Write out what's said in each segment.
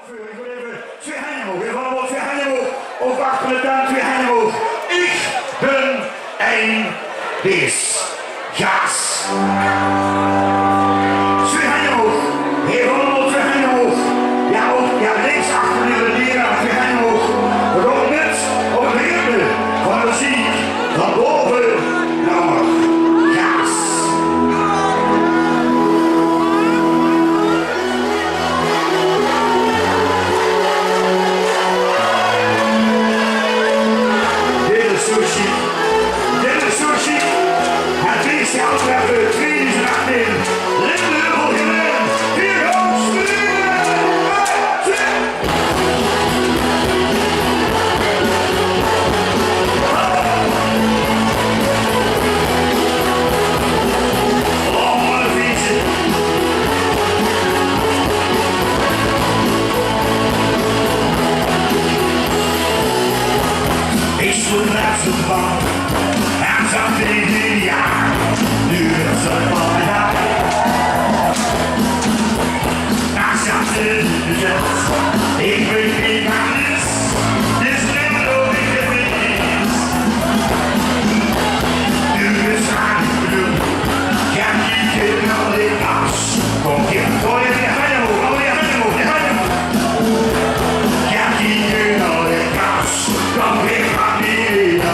Twee handen omhoog. Even allemaal twee handen omhoog. Ook achter de tuin, twee handen omhoog. Ik ben een beest. Gas. Twee handen omhoog. Even allemaal twee handen omhoog. Ja, ook. Ja, links achter de leraar. Twee handen omhoog. We gaan net op het ritme van de muziek. Van boven naar gas. Sushi, het is zelfs even 3 is achterin. Linde wil gewinnen. Hier komt oh, wat een fietsen. Ik stond naast de bank. En zat in jaar, nu is het vandaag. Daar zat in de zet, ik weet niet waar het is. Dus neem het ook niet te vergeten. Nu is het bedoeld, ga niet in al die as. Kom hier, gooi je handen omhoog, al je handen omhoog, je handen omhoog. Ga niet in al die as, kom weer van die as.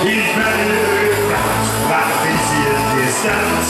He's ready to rip out, but if he sees distance,